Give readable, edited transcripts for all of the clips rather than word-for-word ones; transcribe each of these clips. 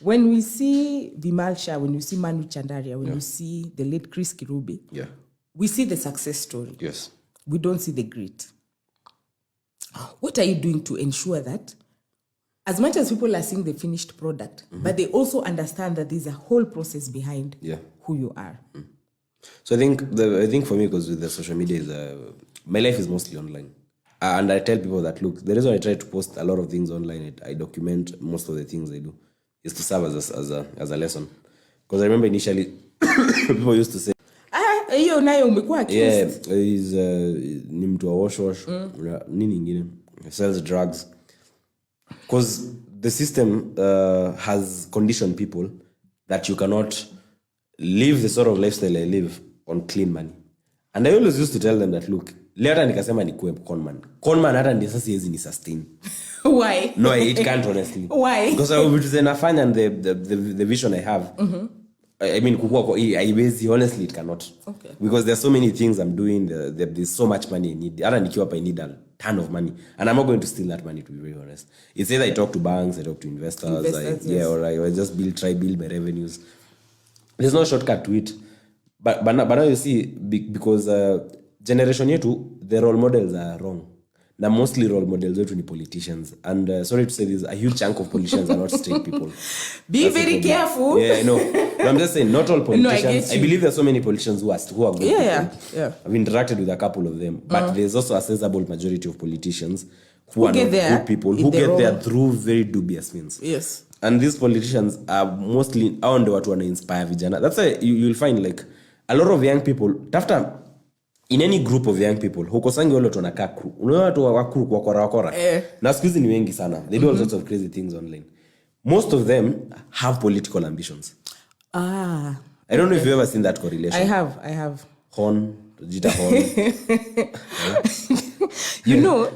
When we see Vimal Shah, when you see Manu Chandaria, when you see the late Chris Kirubi, we see the success story. Yes. We don't see the grit. What are you doing to ensure that, as much as people are seeing the finished product, but they also understand that there's a whole process behind who you are? So I think for me, because with the social media, my life is mostly online. And I tell people that, look, the reason I try to post a lot of things online, I document most of the things I do, is to serve as a lesson. Because I remember initially, people used to say, hiyo nayo umekuwa accused. He's ni mtu wa wash nini ingine, sells drugs. Because the system has conditioned people that you cannot live the sort of lifestyle I live on clean money. And I always used to tell them that, look, leo nikasema nikuwe conman hata ndio sasa hizi ni sustain. Why? No, it can't, honestly. Why? Because I will say nafanya and the vision I have. I mean, honestly, it cannot. Okay. Because there's so many things I'm doing. There's so much money I need. I need a ton of money. And I'm not going to steal that money, to be very honest. It's either I talk to banks, I talk to investors, or I just try build my revenues. There's no shortcut to it. But now you see, because generation yetu, the role models are wrong. Now mostly role models wetu ni politicians. And sorry to say this, a huge chunk of politicians are not straight people. That's very careful. Yeah, I know. But I'm just saying, not all politicians. No, I get you. I believe there's so many politicians who are good people. Yeah. I've interacted with a couple of them. But there's also a sensible majority of politicians who are not good people, who get there through very dubious means. Yes. And these politicians are mostly around what want to inspire vijana. That's why you'll find like a lot of young people, in any group of young people, hukosangi wale watu wanakaa crew. Unaona watu wakora. Na siku hizi ni wengi sana. They do all sorts of crazy things online. Most of them have political ambitions. I don't know if you've ever seen that correlation. I have. Horn. You know,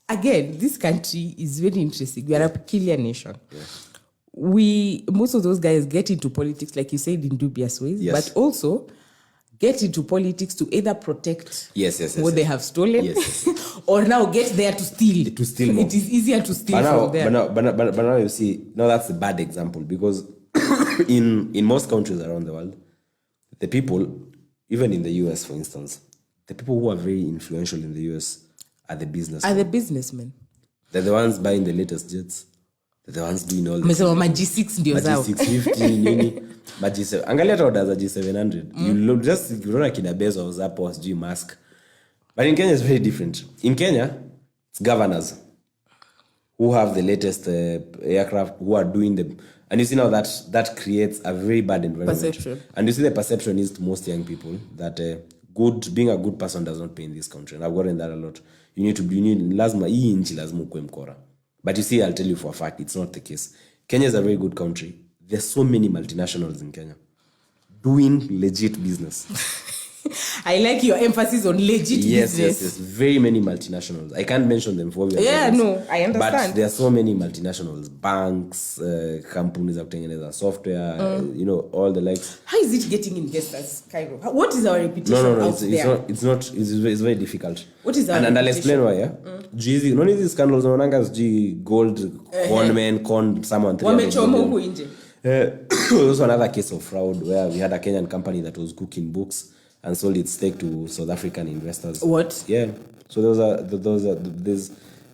again, this country is very interesting. We are a peculiar nation. Most of those guys get into politics, like you said, in dubious ways, but also get into politics to either protect what they have stolen or now get there to steal. To steal more. It is easier to steal from there. But now you see, now that's a bad example because in most countries around the world, the people, even in the US, for instance, the people who are very influential in the US are the businessmen. They're the ones buying the latest jets. They're the ones doing all the G6 ndio zao. G650 nini. G7. Angalia hata order za G700. You just unaona kina Bezos hapo sijui Musk. But in Kenya it's very different. In Kenya it's governors who have the latest aircraft, who are doing them. And you see now that creates a very bad environment. Perception. And you see the perception is to most young people that being a good person does not pay in this country. And I've gotten that a lot. You need lazima hii nchi lazima ukue mkora. But you see, I'll tell you for a fact, it's not the case. Kenya is a very good country. There's so many multinationals in Kenya doing legit business. I like your emphasis on legit business. Yes. Very many multinationals. I can't mention them for you. Yeah, no, I understand. But there are so many multinationals, banks, companies that kutengeneza software, all the likes. How is it getting investors, Cairo? What is our reputation out there? It's very difficult. What is our reputation? And I'll explain why, yeah? Jeezy, none of these scandals, gold, con someone. Wamechoma huko nje. There was another case of fraud where we had a Kenyan company that was cooking books and sold its stake to South African investors. What? Yeah. So there's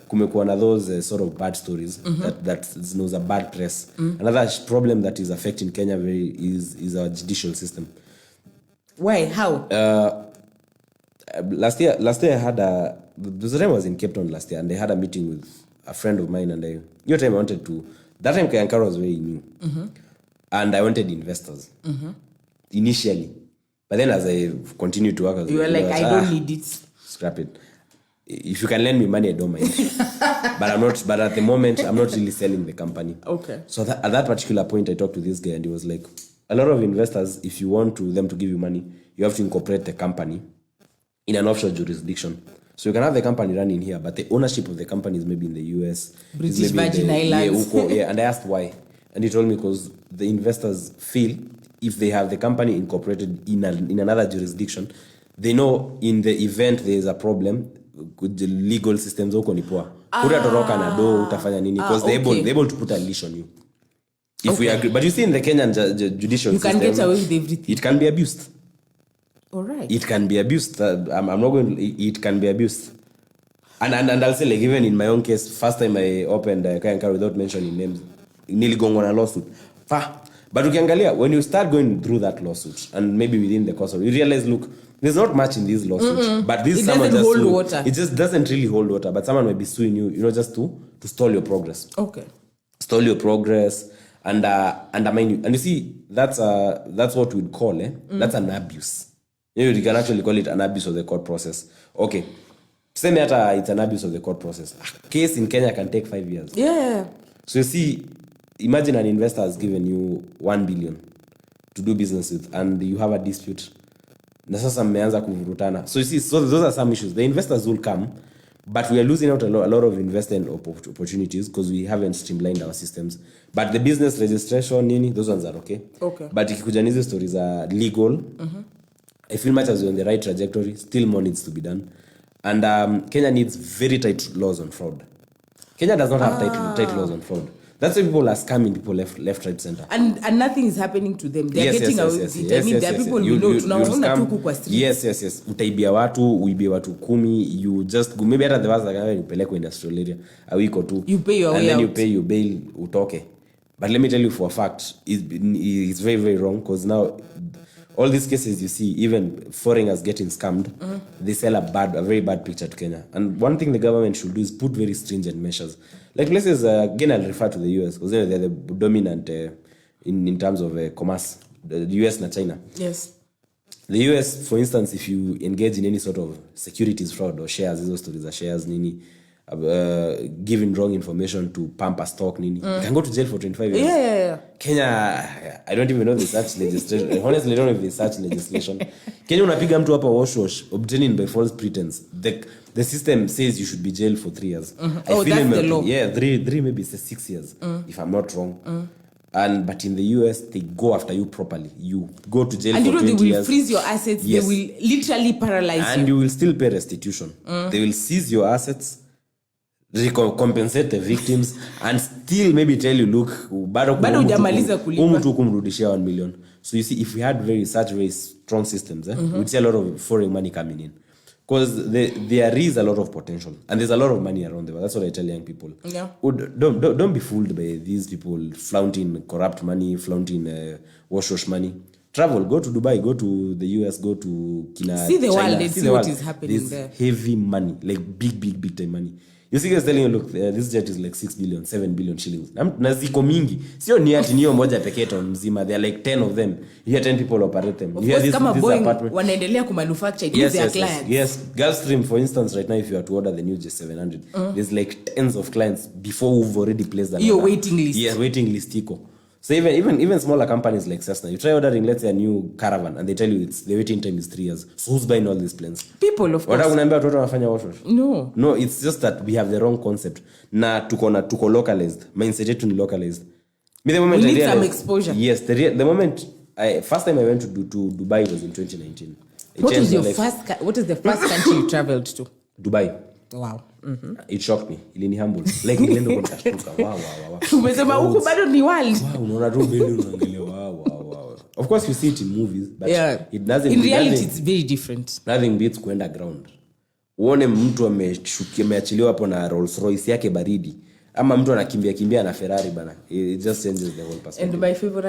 kumekuwa na those sort of bad stories that knows a bad press. Another problem that is affecting Kenya is our judicial system. Why? How? Last year I had the time I was in Cape Town last year and I had a meeting with a friend of mine and that time Kayankara was very new. And I wanted investors. Initially. But then as I continued to work, you were like, I don't need it. Scrap it. If you can lend me money, I don't mind. But at the moment, I'm not really selling the company. Okay. So at that particular point, I talked to this guy and he was like, a lot of investors, if you want them to give you money, you have to incorporate the company in an offshore jurisdiction. So you can have the company running here, but the ownership of the company is maybe in the US. British Virgin Islands. Yeah, and I asked why. And he told me because the investors feel if they have the company incorporated in another jurisdiction, they know in the event there is a problem, the legal systems huko ni poa. Utatoroka na do utafanya nini because they're able to put a leash on you. If we agree. But you see in the Kenyan judicial you system, can get away with everything. it can be abused. All right. It can be abused. I'm not going. It can be abused. And I'll say, like, even in my own case, first time I opened Khalif Kairo without mentioning names, nearly going on a lawsuit. But ukiangalia, when you start going through that lawsuit, and maybe within the course of it, you realize, look, there's not much in these lawsuits. But this it doesn't hold water. It just doesn't really hold water. But someone might be suing you, just to stall your progress. Okay. Stall your progress and undermine you. And you see, that's what we'd call that's an abuse. You can actually call it an abuse of the court process. Okay. Same matter, it's an abuse of the court process. A case in Kenya can take 5 years. Yeah. So you see, imagine an investor has given you 1 billion to do business with, and you have a dispute. Na sasa mmeanza kuvurutana. So you see, so those are some issues. The investors will come, but we are losing out a lot of investment opportunities because we haven't streamlined our systems. But the business registration, those ones are okay. Okay. But ikikuja hizi stories are legal. I feel much as we're on the right trajectory, still more needs to be done. And Kenya needs very tight laws on fraud. Kenya does not have tight laws on fraud. That's why people are scamming people left, right, center. And nothing is happening to them. They're getting away with it. I mean, there are people we know tunaona tu kwa street. Yes. Utaibia watu, uibia watu 10, you just go, maybe hata the vast like upeleke industrial area a week or two. You pay your way and then out. you pay your bail utoke. But let me tell you for a fact, it's very, very wrong because now all these cases you see, even foreigners getting scammed, they sell a very bad picture to Kenya. And one thing the government should do is put very stringent measures. Like places, again, I'll refer to the US because they're the dominant in terms of commerce, the US and China. Yes. The US, for instance, if you engage in any sort of securities fraud or shares, those stories are shares, giving wrong information to pump a stock, you can go to jail for 25 years. Yeah. Kenya, I don't even know if there's such legislation. Honestly, I don't know if there's such legislation. Kenya unapiga mtu hapa wash obtaining by false pretense. The system says you should be jailed for 3 years. That's the law. Yeah, three maybe it's 6 years, if I'm not wrong. But in the US, they go after you properly. You go to jail for 20 years. And they will freeze your assets. Yes. They will literally paralyze you. And you will still pay restitution. They will seize your assets, compensate the victims, and still maybe tell you, look, bado hujamaliza kulipa. Mtu kumrudishia 1 million. So you see, if we had such very strong systems, we'd see a lot of foreign money coming in. Because there is a lot of potential. And there's a lot of money around there. That's what I tell young people. Yeah. Don't be fooled by these people flaunting corrupt money, flaunting wash money. Travel, go to Dubai, go to the US, go to see the China, world and see what is happening there's there. Heavy money, like big time money. You see guys telling you, look, this jet is like 6 billion, 7 billion shillings. Na ziko mingi. Sio ni ati niyo moja pekee ton mzima. There are like 10 of them. You hear 10 people operate them. Of course, kama Boeing wanaendelea kumanufacture it with their clients. Yes. Gulfstream, for instance, right now, if you are to order the new J700, there's like tens of clients before we've already placed that. Your waiting list. Yeah, waiting list iko. So even smaller companies like Cessna, you try ordering, let's say, a new Caravan, and they tell you the waiting time is 3 years. So who's buying all these planes? People, of course. Unaambia watoto wanafanya wash? No, it's just that we have the wrong concept. Na tuko localized. Mindset yetu ni localized. We need some exposure. Yes, the moment first time I went to Dubai was in 2019. What is the first country you traveled to? Dubai. Wow. It shocked me. Ilini humble. Like nilienda kwa kashtuka. Wow. Umesema huko bado ni world. Wow, unaona tu mbele unaangalia wow. Of course you see it in movies, but it doesn't. In reality it's very different. Nothing beats kwenda ground. Uone mtu ameachiliwa hapo na Rolls Royce yake baridi, ama mtu anakimbia na Ferrari bana. It just changes the whole perspective. And my favorite